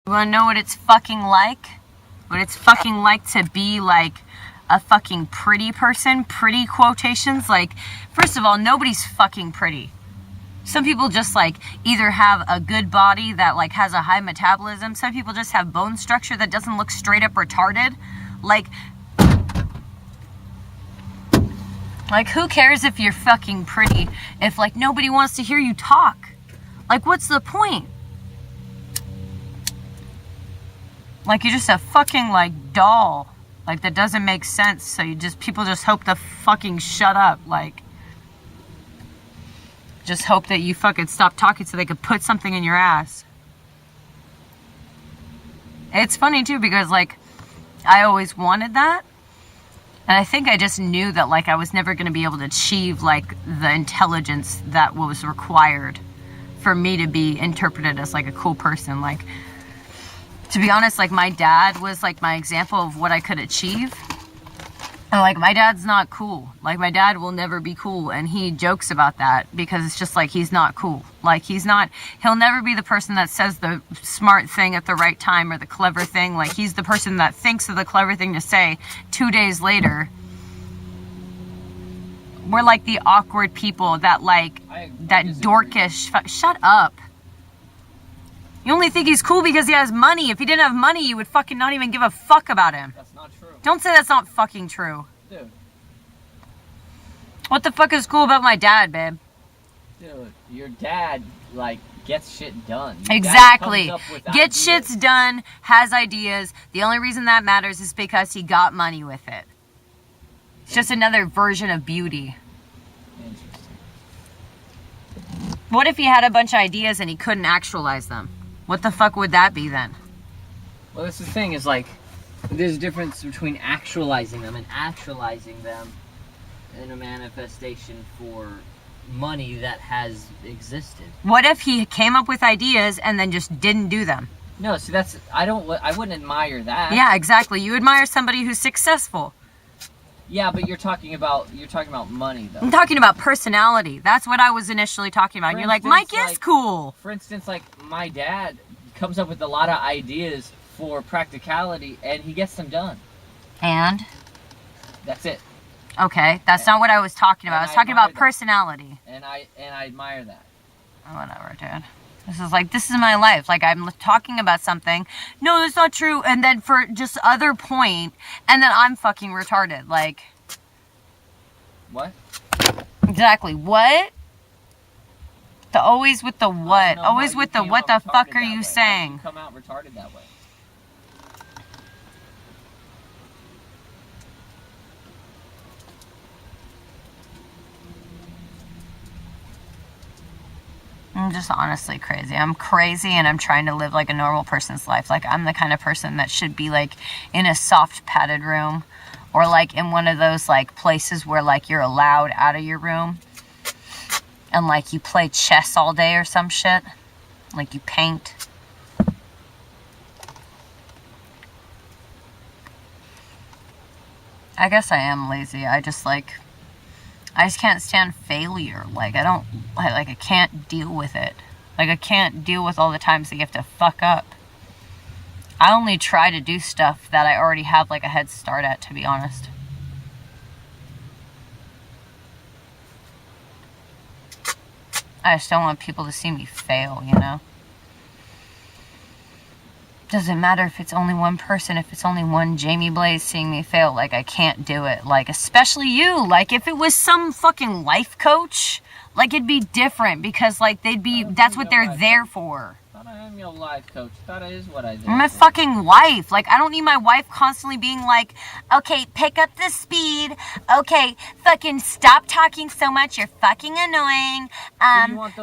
You wanna know what it's fucking like? What it's fucking like to be like a fucking pretty person? Pretty quotations? Like, first of all, nobody's fucking pretty. Some people just like either have a good body that like has a high metabolism. Some people just have bone structure that doesn't look straight up retarded. Like who cares if you're fucking pretty if like nobody wants to hear you talk? Like, what's the point? Like, you're just a fucking like doll. Like, that doesn't make sense. So people just hope to fucking shut up. Like, just hope that you fucking stop talking so they could put something in your ass. It's funny too because like I always wanted that. And I think I just knew that like I was never going to be able to achieve like the intelligence that was required for me to be interpreted as like a cool person. Like, to be honest, like my dad was like my example of what I could achieve. And like my dad's not cool. Like my dad will never be cool, and he jokes about that because it's just like he's not cool. Like he'll never be the person that says the smart thing at the right time or the clever thing. Like he's the person that thinks of the clever thing to say 2 days later. We're like the awkward people that like that dorkish. Shut up. You only think he's cool because he has money. If he didn't have money, you would fucking not even give a fuck about him. That's not true. Don't say that's not fucking true. Dude. What the fuck is cool about my dad, babe? Dude, your dad, like, gets shit done. Exactly. Gets shit's done, has ideas. The only reason that matters is because he got money with it. It's just another version of beauty. Interesting. What if he had a bunch of ideas and he couldn't actualize them? What the fuck would that be then? Well, that's the thing, is like, there's a difference between actualizing them and actualizing them in a manifestation for money that has existed. What if he came up with ideas and then just didn't do them? No, see, I wouldn't admire that. Yeah, exactly. You admire somebody who's successful. Yeah, but you're talking about money, though. I'm talking about personality. That's what I was initially talking about. And you're like, Mike is cool. For instance, like, my dad comes up with a lot of ideas for practicality, and he gets them done. And? That's it. Okay, that's not what I was talking about. I was talking about personality. And I admire that. Whatever, dude. This is my life. Like, I'm talking about something. No, that's not true. And then for just other point, and then I'm fucking retarded. Like. What? Exactly. What? Always with the what. Always with the what the fuck are you saying? You come out retarded that way. I'm just honestly crazy. I'm crazy and I'm trying to live like a normal person's life. Like, I'm the kind of person that should be like in a soft padded room or like in one of those like places where like you're allowed out of your room and like you play chess all day or some shit. Like you paint. I guess I am lazy. I just can't stand failure. Like, I can't deal with it. Like, I can't deal with all the times that you have to fuck up. I only try to do stuff that I already have, like, a head start at, to be honest. I just don't want people to see me fail, you know? Doesn't matter if it's only one person, if it's only one Jamie Blaze seeing me fail. Like, I can't do it. Like, especially you. Like, if it was some fucking life coach, like, it'd be different because, like, that's what they're there for. I thought I am your life coach. I thought it is what I do. I'm my fucking wife. Like, I don't need my wife constantly being like, okay, pick up the speed. Okay, fucking stop talking so much. You're fucking annoying.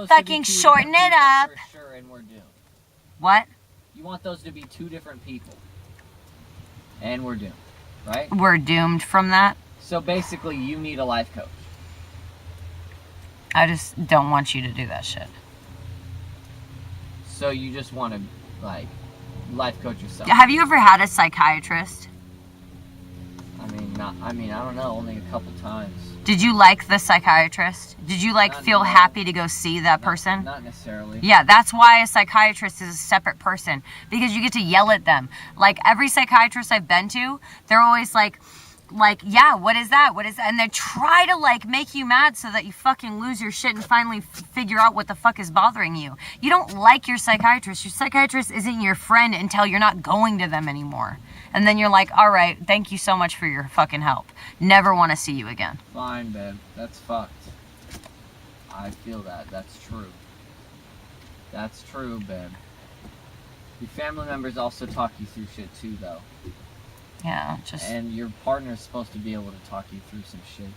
Fucking shorten it up. For sure, and we're doomed. What? You want those to be two different people. And we're doomed, right? We're doomed from that? So basically, you need a life coach. I just don't want you to do that shit. So you just want to, like, life coach yourself. Have you ever had a psychiatrist? I mean, I don't know, only a couple times. Did you like the psychiatrist? Did you feel happy to go see that person? Not necessarily. Yeah, that's why a psychiatrist is a separate person, because you get to yell at them. Like, every psychiatrist I've been to, they're always like, yeah, what is that? What is that? And they try to make you mad so that you fucking lose your shit and finally figure out what the fuck is bothering you. You don't like your psychiatrist. Your psychiatrist isn't your friend until you're not going to them anymore. And then you're like, all right, thank you so much for your fucking help. Never want to see you again. Fine, babe. That's fucked. I feel that. That's true. That's true, babe. Your family members also talk you through shit too, though. Yeah, just... And your partner's supposed to be able to talk you through some shit.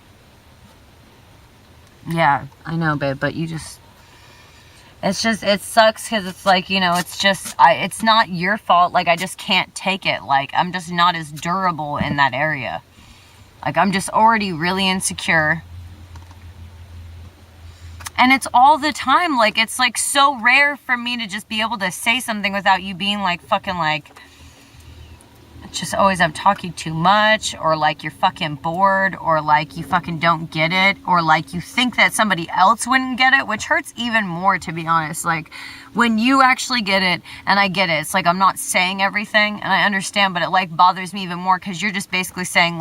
Yeah, I know, babe, but you just... It's just, it sucks because it's it's just, it's not your fault. I just can't take it. I'm just not as durable in that area. I'm just already really insecure. And it's all the time. It's so rare for me to just be able to say something without you being just always I'm talking too much, or you're fucking bored, or you fucking don't get it, or you think that somebody else wouldn't get it, which hurts even more, to be honest. When you actually get it and I get it, it's I'm not saying everything and I understand, but it bothers me even more because you're just basically saying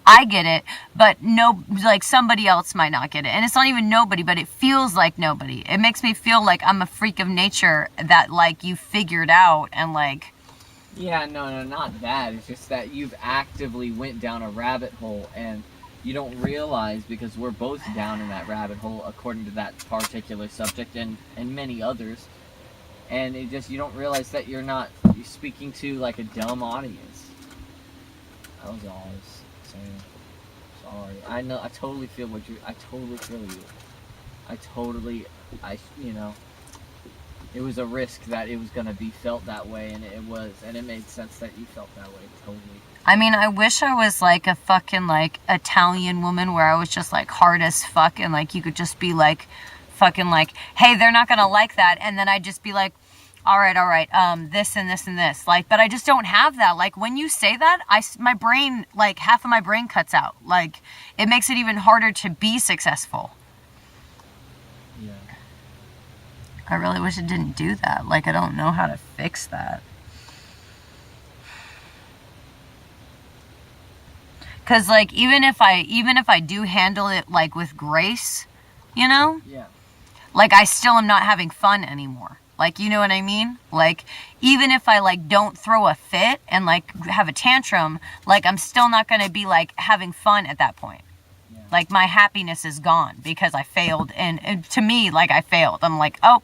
I get it, but no, somebody else might not get it. And it's not even nobody, but it feels like nobody. It makes me feel like I'm a freak of nature that you figured out and Yeah, no, not that. It's just that you've actively went down a rabbit hole and you don't realize, because we're both down in that rabbit hole according to that particular subject and many others. And you don't realize that you're speaking to a dumb audience. That was all I was saying. Sorry. I know, I totally feel I totally feel you. It was a risk that it was going to be felt that way, and it was, and it made sense that you felt that way, totally. I mean, I wish I was a fucking Italian woman where I was just hard as fuck, and you could just be fucking hey, they're not going to like that, and then I'd just be all right, this and this and this, but I just don't have that. When you say that, my brain, half of my brain cuts out. It makes it even harder to be successful. Yeah. I really wish it didn't do that. I don't know how to fix that. Cause even if I do handle it with grace, Yeah. I still am not having fun anymore. You know what I mean? Even if I don't throw a fit and have a tantrum, I'm still not gonna be having fun at that point. Yeah. My happiness is gone because I failed, and to me, I failed. I'm oh,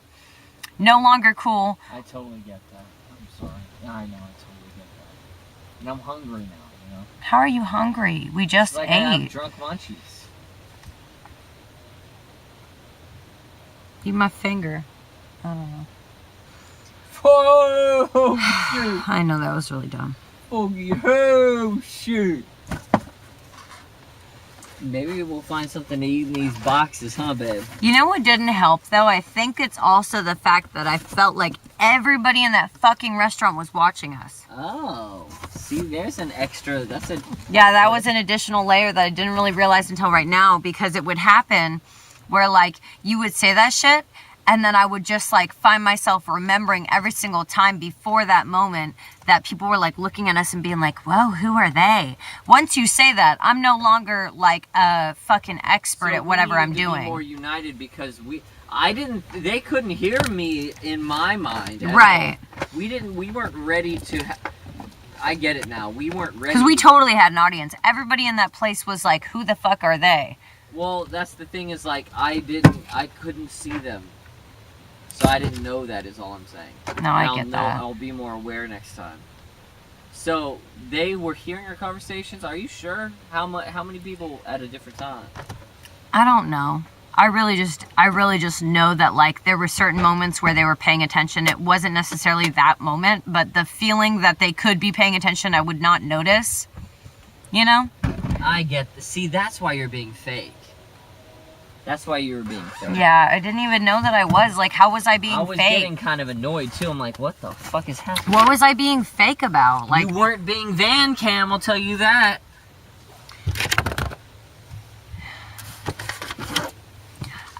no longer cool. I totally get that. I'm sorry. Yeah, I know, I totally get that. And I'm hungry now, How are you hungry? We just ate. I have drunk munchies. Eat my finger. I don't know. Oh, shoot. I know, that was really dumb. Oh, shoot. Maybe we'll find something to eat in these boxes, huh, babe? You know what didn't help, though? I think it's also the fact that I felt like everybody in that fucking restaurant was watching us. Oh. See, there's an extra... Yeah, that was an additional layer that I didn't really realize until right now, because it would happen where, you would say that shit, and then I would just, find myself remembering every single time before that moment that people were, looking at us and being whoa, who are they? Once you say that, I'm no longer, a fucking expert at whatever I'm doing. Be more united because they couldn't hear me in my mind. Right. We weren't ready to... I get it now. We weren't ready. Because we totally had an audience. Everybody in that place was who the fuck are they? Well, that's the thing is, I couldn't see them. So I didn't know that is all I'm saying. No, I get that. I'll be more aware next time. So, they were hearing our conversations? Are you sure? How many people at a different time? I don't know. I really just know that there were certain moments where they were paying attention. It wasn't necessarily that moment, but the feeling that they could be paying attention, I would not notice. I get see, that's why you're being fake. That's why you were being fake. Yeah, I didn't even know that I was. How was I being fake? I was getting kind of annoyed, too. I'm what the fuck is happening? What was I being fake about? You weren't being Van Cam, I'll tell you that.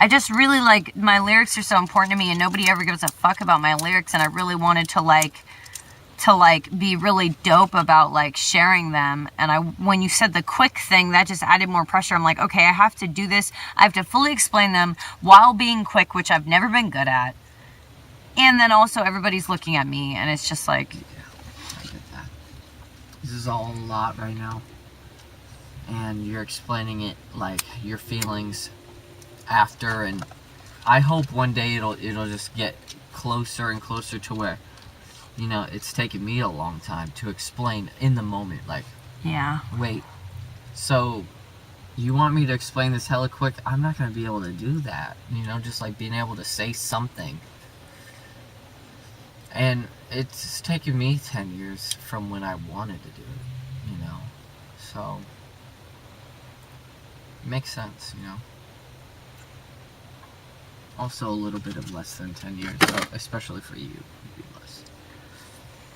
I just really like, my lyrics are so important to me and nobody ever gives a fuck about my lyrics, and I really wanted to be really dope about like sharing them. And when you said the quick thing, that just added more pressure. I'm like, okay, I have to do this. I have to fully explain them while being quick, which I've never been good at. And then also everybody's looking at me and it's just like, Yeah, I get that. This is all a lot right now. And you're explaining it like your feelings after, and I hope one day it'll just get closer and closer to where, you know, it's taken me a long time to explain in the moment, like, yeah. wait, so you want me to explain this hella quick? I'm not gonna be able to do that, you know, just like being able to say something. And it's taken me 10 years from when I wanted to do it, you know, so it makes sense, you know. Also a little bit of less than 10 years, so especially for you, it'd be less.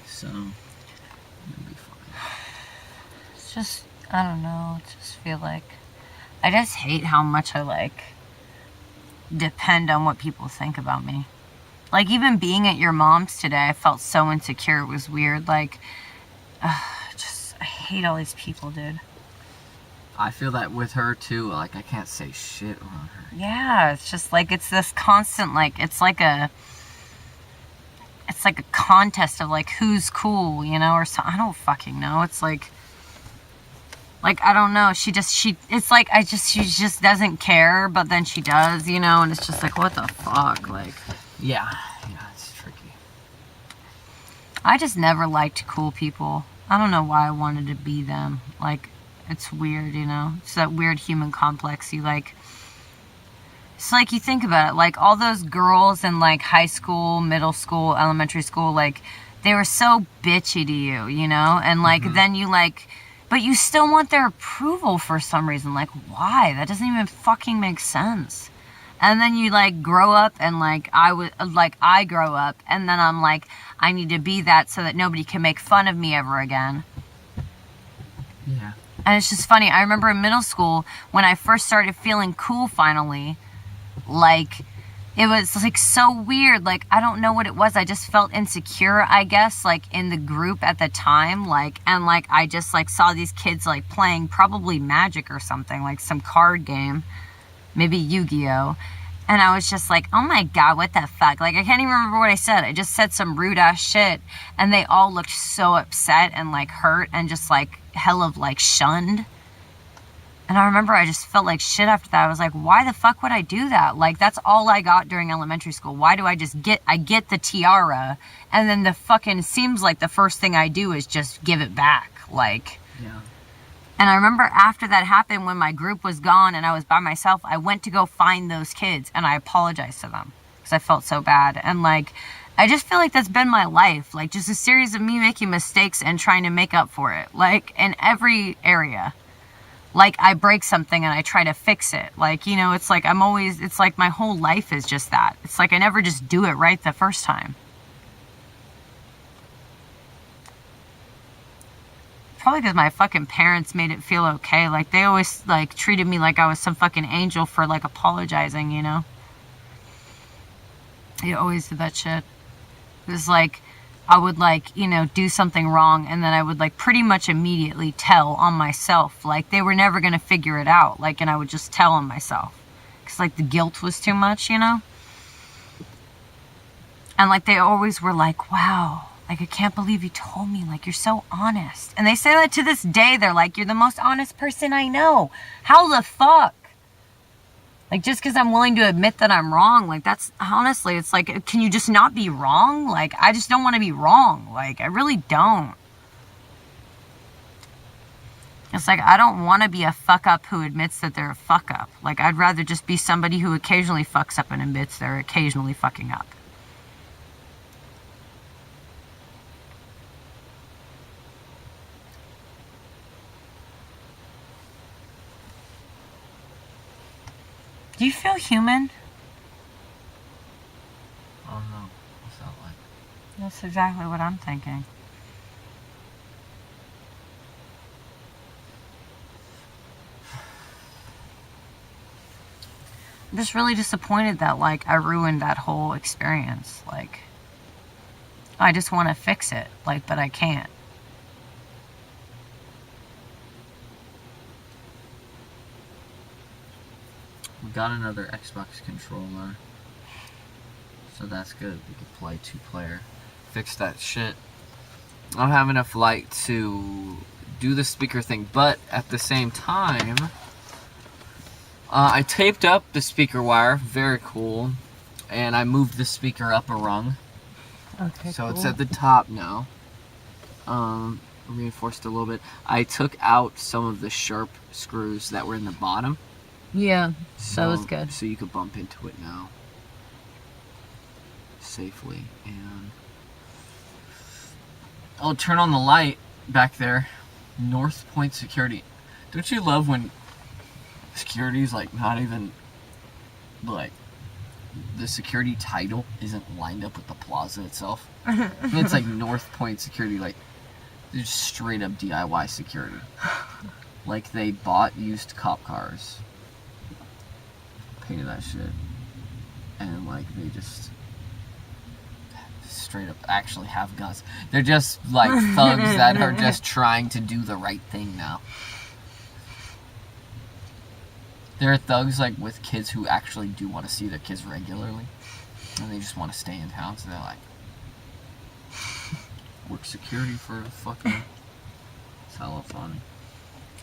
So, it'll be fine. It's just, I don't know, I just feel like, I just hate how much I like depend on what people think about me. Like even being at your mom's today, I felt so insecure, it was weird, like, I hate all these people, dude. I feel that with her too, like I can't say shit on her. Yeah, it's just like, it's this constant, like, it's like a contest of like who's cool, you know, or so, I don't fucking know. It's like I don't know, it's like she just doesn't care, but then she does, you know, and it's just like, what the fuck, like. Yeah, it's tricky. I just never liked cool people. I don't know why I wanted to be them. Like, it's weird, you know? It's that weird human complex. It's like you think about it, like all those girls in like high school, middle school, elementary school, like they were so bitchy to you, you know? And like then you like, but you still want their approval for some reason. Like why? That doesn't even fucking make sense. And then you like grow up and like I grow up and then I'm like, I need to be that so that nobody can make fun of me ever again. Yeah. And it's just funny. I remember in middle school when I first started feeling cool finally, like it was like so weird. Like I don't know what it was. I just felt insecure, I guess, like in the group at the time, like, and like I just like saw these kids like playing probably Magic or something, like some card game. Maybe Yu-Gi-Oh! And I was just like, oh my God, what the fuck? Like, I can't even remember what I said. I just said some rude ass shit. And they all looked so upset and like hurt and just like hell of like shunned. And I remember I just felt like shit after that. I was like, why the fuck would I do that? Like, that's all I got during elementary school. Why do I get the tiara and then the fucking, seems like the first thing I do is just give it back. Like, Yeah. and I remember after that happened, when my group was gone and I was by myself, I went to go find those kids and I apologized to them because I felt so bad. And like, I just feel like that's been my life. Like just a series of me making mistakes and trying to make up for it. Like in every area. Like I break something and I try to fix it. Like, you know, it's like it's like my whole life is just that. It's like I never just do it right the first time. Probably because my fucking parents made it feel okay. Like, they always, like, treated me like I was some fucking angel for, like, apologizing, you know? They always did that shit. It was like, I would, like, you know, do something wrong, and then I would, like, pretty much immediately tell on myself. Like, they were never gonna figure it out. Like, and I would just tell on myself. Because, like, the guilt was too much, you know? And, like, they always were like, wow. Like, I can't believe you told me. Like, you're so honest. And they say that to this day. They're like, you're the most honest person I know. How the fuck? Like, just because I'm willing to admit that I'm wrong, like, that's, honestly, it's like, can you just not be wrong? Like, I just don't want to be wrong. Like, I really don't. It's like, I don't want to be a fuck up who admits that they're a fuck up. Like, I'd rather just be somebody who occasionally fucks up and admits they're occasionally fucking up. Do you feel human? Oh no, what's that like? That's exactly what I'm thinking. I'm just really disappointed that, like, I ruined that whole experience. Like, I just want to fix it, like, but I can't. We got another Xbox controller, so that's good. We can play 2-player. Fix that shit. I don't have enough light to do the speaker thing, but at the same time, I taped up the speaker wire. Very cool. And I moved the speaker up a rung. Okay, So it's at the top now. Reinforced a little bit. I took out some of the sharp screws that were in the bottom. Yeah, So, that was good. So you could bump into it now safely. And I'll turn on the light back there. North Point Security. Don't you love when security's like not even like the security title isn't lined up with the plaza itself? It's like North Point Security, like they're just straight up DIY security. Like they bought used cop cars, painted that shit, and like they just straight up actually have guns. They're just like thugs that are just trying to do the right thing now. There are thugs like with kids who actually do want to see their kids regularly, and they just want to stay in town, so they're like work security for fucking. It's hella funny.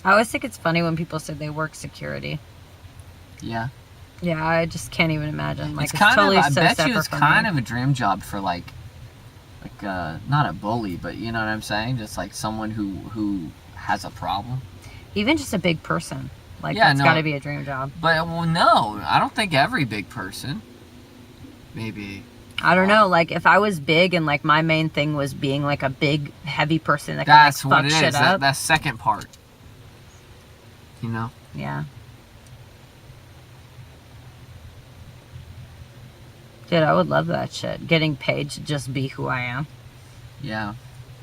I always think it's funny when people say they work security. Yeah. Yeah, I just can't even imagine. Like, It's kind totally of. I so bet you separate it's from kind me. of a dream job for like not a bully, but you know what I'm saying? Just like someone who has a problem. Even just a big person. Like, Yeah, that's no. got to be a dream job. But well, no, I don't think every big person. Maybe. I don't know. Like, if I was big and, like, my main thing was being, like, a big, heavy person that That's could, like, what fuck it shit is. up. That second part. You know. Yeah. Dude, I would love that shit. Getting paid to just be who I am. Yeah.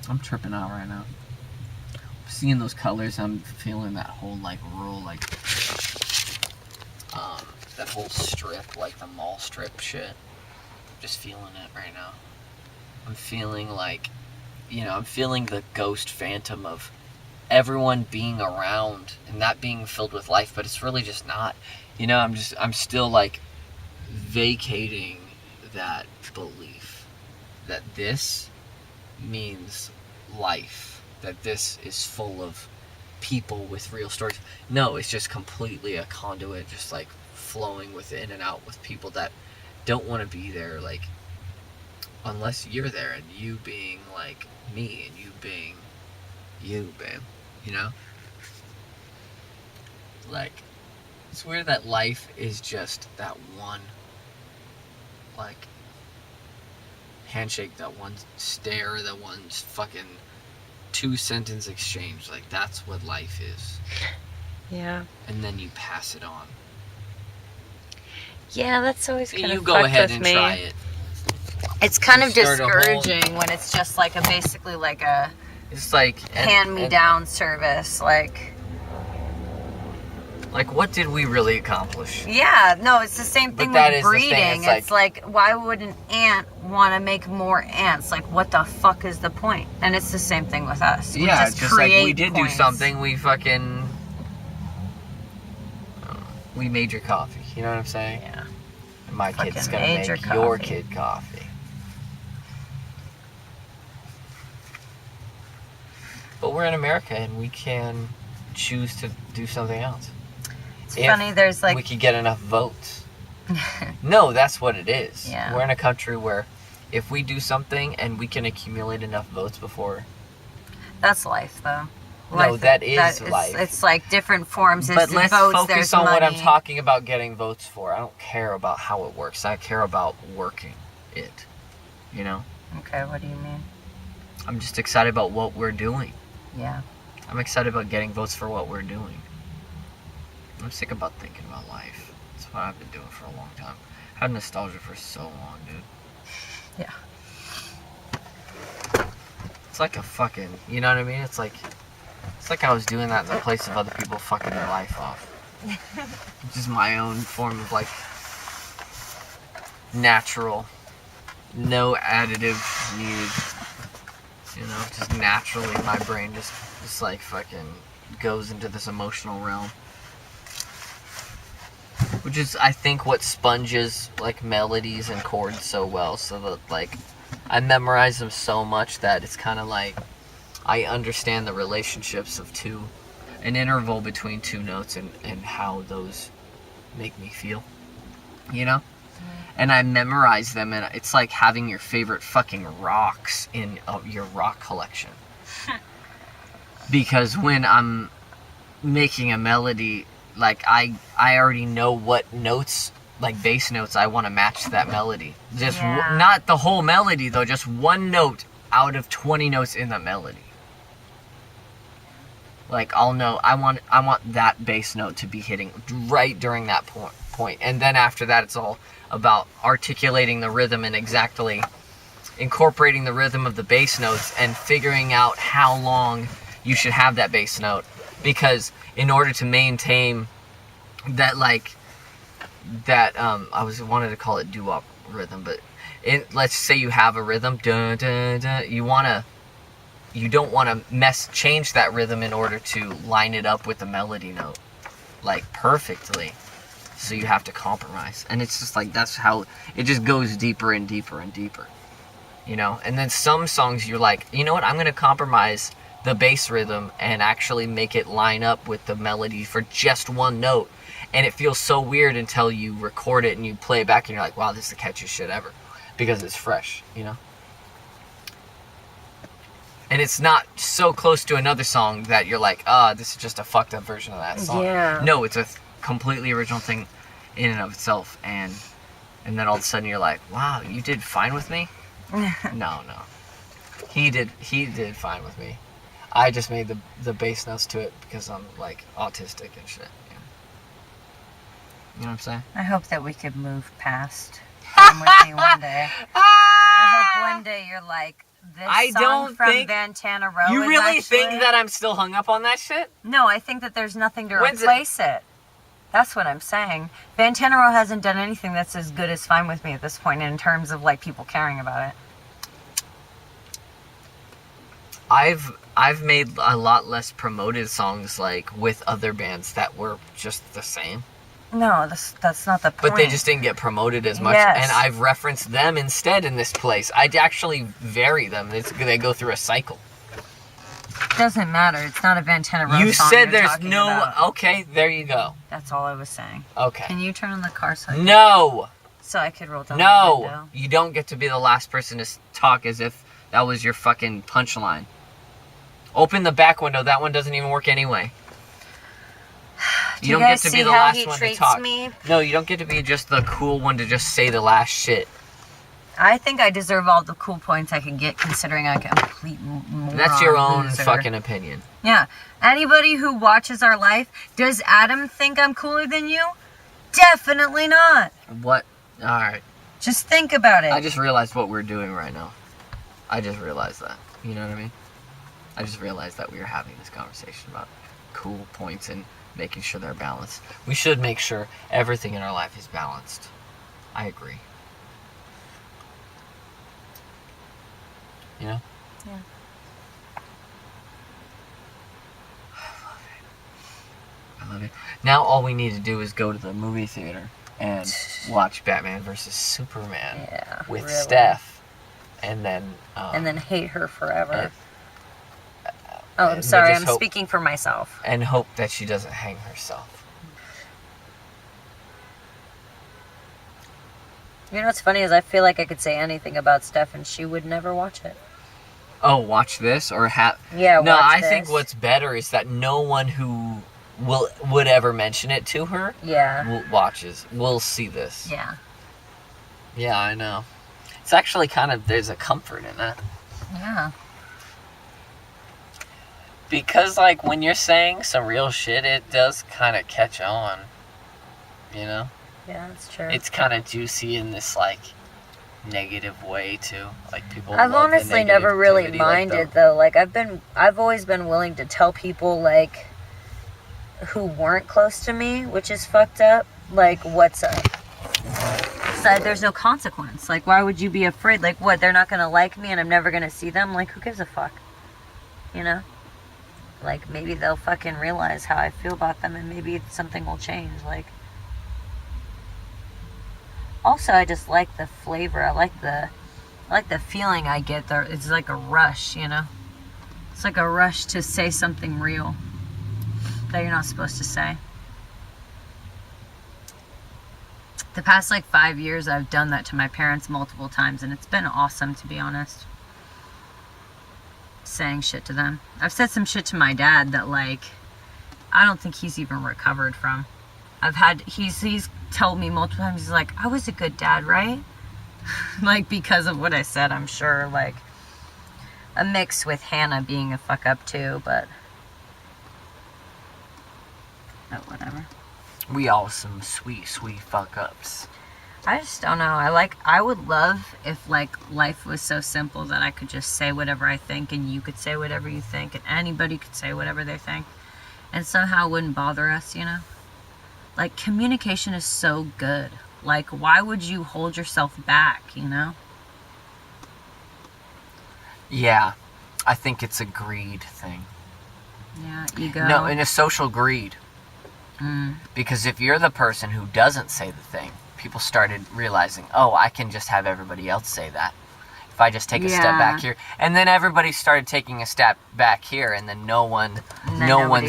I'm tripping out right now. Seeing those colors, I'm feeling that whole like rural like that whole strip, like the mall strip shit. Just feeling it right now. I'm feeling like, you know, I'm feeling the ghost phantom of everyone being around and that being filled with life, but it's really just not. You know, I'm still like vacating that belief that this means life, that this is full of people with real stories. No, it's just completely a conduit, just like flowing within and out with people that don't want to be there, like unless you're there, and you being like me and you being you, babe, you know? Like, it's weird that life is just that one like handshake, that one stare, that one fucking 2-sentence exchange. Like, that's what life is. Yeah. And then you pass it on. Yeah, that's always kind You of go fucked ahead with and me. try it. It's kind of Start a whole- discouraging when it's just like a basically like a It's like hand-me-down service. Like, what did we really accomplish? yeah, no, it's the same But thing that with is the thing, breeding. it's It's like, why would an ant want to make more ants? Like, what the fuck is the point? And it's the same thing with us. We Yeah, just just like we create did points. do something, we fucking we made your coffee. You know what I'm saying? Yeah. And my kid's Fucking gonna made make your your coffee. kid coffee. But we're in America and we can choose to do something else. It's If funny, there's like... we could get enough votes. No, that's what it is. Yeah. We're in a country where if we do something and we can accumulate enough votes before... That's life, though. No, that is life. It's like different forms. But There's let's votes, focus there's on what I'm money. talking about getting votes for. I don't care about how it works. I care about working it. You know? Okay, what do you mean? I'm just excited about what we're doing. Yeah. I'm excited about getting votes for what we're doing. I'm sick about thinking about life. That's what I've been doing for a long time. I had nostalgia for so long, dude. Yeah. It's like a fucking, you know what I mean? It's like I was doing that in the place of other people fucking their life off. Which is my own form of like natural. No additive needed. You know, just naturally my brain just like fucking goes into this emotional realm. Which is, I think, what sponges like melodies and chords so well, so that like I memorize them so much that it's kind of like I understand the relationships of an interval between two notes and how those make me feel, you know? And I memorize them, and it's like having your favorite fucking rocks in your rock collection. Because when I'm making a melody, like I already know what notes, like bass notes, I want to match that melody. Just not the whole melody though, just one note out of 20 notes in the melody. Like I'll know I want that bass note to be hitting right during that point. And then after that it's all about articulating the rhythm and exactly incorporating the rhythm of the bass notes and figuring out how long you should have that bass note. Because in order to maintain that, like, that, wanted to call it doo-wop rhythm, but let's say you have a rhythm, dun, dun, dun, you don't want to change that rhythm in order to line it up with the melody note, like, perfectly. So you have to compromise. And it's just like, that's how, it just goes deeper and deeper and deeper, you know? And then some songs you're like, you know what, I'm going to compromise the bass rhythm and actually make it line up with the melody for just one note. And it feels so weird until you record it and you play it back and you're like, wow, this is the catchiest shit ever. Because it's fresh, you know? And it's not so close to another song that you're like, this is just a fucked up version of that song. Yeah. No, it's a completely original thing in and of itself. And then all of a sudden you're like, wow, you did fine with me? No. He did fine with me. I just made the bass notes to it because I'm like autistic and shit. You know what I'm saying? I hope that we could move past Come With Me one day. I hope one day you're like, this song from Vantana Row You really actually... think that I'm still hung up on that shit? No, I think that there's nothing to replace it. That's what I'm saying. Vantana Row hasn't done anything that's as good as Fine With Me at this point in terms of like people caring about it. I've made a lot less promoted songs like with other bands that were just the same. No, that's not the point. But they just didn't get promoted as much, yes. And I've referenced them instead in this place. I actually vary them. They go through a cycle. Doesn't matter. It's not a Vantana Row song. You said there's talking no... about. Okay, there you go. That's all I was saying. Okay. Can you turn on the car so I could roll down the window? No! You don't get to be the last person to talk as if that was your fucking punchline. Open the back window. That one doesn't even work anyway. You don't get to be the last one to talk. Me? No, you don't get to be just the cool one to just say the last shit. I think I deserve all the cool points I can get considering I'm a complete moron. That's your own loser. fucking opinion. Yeah. Anybody who watches our life, does Adam think I'm cooler than you? Definitely not. What? Alright. Just think about it. I just realized what we're doing right now. I just realized that. You know what I mean? I just realized that we were having this conversation about cool points and making sure they're balanced. We should make sure everything in our life is balanced. I agree. You know? Yeah. I love it. Now all we need to do is go to the movie theater and watch Batman vs. Superman with Steph. And then hate her forever. I'm sorry, I'm speaking for myself. And hope that she doesn't hang herself. You know what's funny is I feel like I could say anything about Steph and she would never watch it. Oh, watch this? Or Yeah, no, watch I this. think what's better is that no one who would ever mention it to her will see this. Yeah. Yeah, I know. It's actually kind of, there's a comfort in that. Yeah. Because, like, when you're saying some real shit, it does kind of catch on. You know? Yeah, that's true. It's kind of juicy in this, like, negative way, too. Like, people I've love honestly the never really negativity, minded, though. Like, I've always been willing to tell people, like, who weren't close to me, which is fucked up, like, what's up. So there's no consequence. Like, why would you be afraid? Like, what, they're not gonna like me and I'm never gonna see them? Like, who gives a fuck? You know? Like, maybe they'll fucking realize how I feel about them and maybe something will change. Like, also, I just like the flavor. I like the feeling I get there. It's like a rush, you know? It's like a rush to say something real that you're not supposed to say. The past, like, 5 years, I've done that to my parents multiple times, and it's been awesome, to be honest. Saying shit to them. I've said some shit to my dad that, like, I don't think he's even recovered from. He's told me multiple times, he's like, I was a good dad, right? Like, because of what I said, I'm sure, like, a mix with Hannah being a fuck up too, but whatever. We all some sweet, sweet fuck ups. I just don't know. I would love if, like, life was so simple that I could just say whatever I think and you could say whatever you think and anybody could say whatever they think and somehow it wouldn't bother us, you know? Like, communication is so good. Like, why would you hold yourself back, you know? Yeah, I think it's a greed thing. Yeah, ego. No, and a social greed. Because if you're the person who doesn't say the thing, people started realizing, oh, I can just have everybody else say that. If I just take a step back here. And then everybody started taking a step back here, and then no one's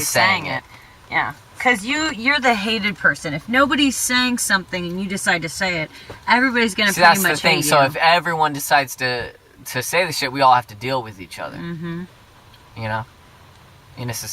saying it. Yeah. Because you're the hated person. If nobody's saying something and you decide to say it, everybody's going to pretty much hate you. So if everyone decides to say the shit, we all have to deal with each other. Mm-hmm. You know? In a society.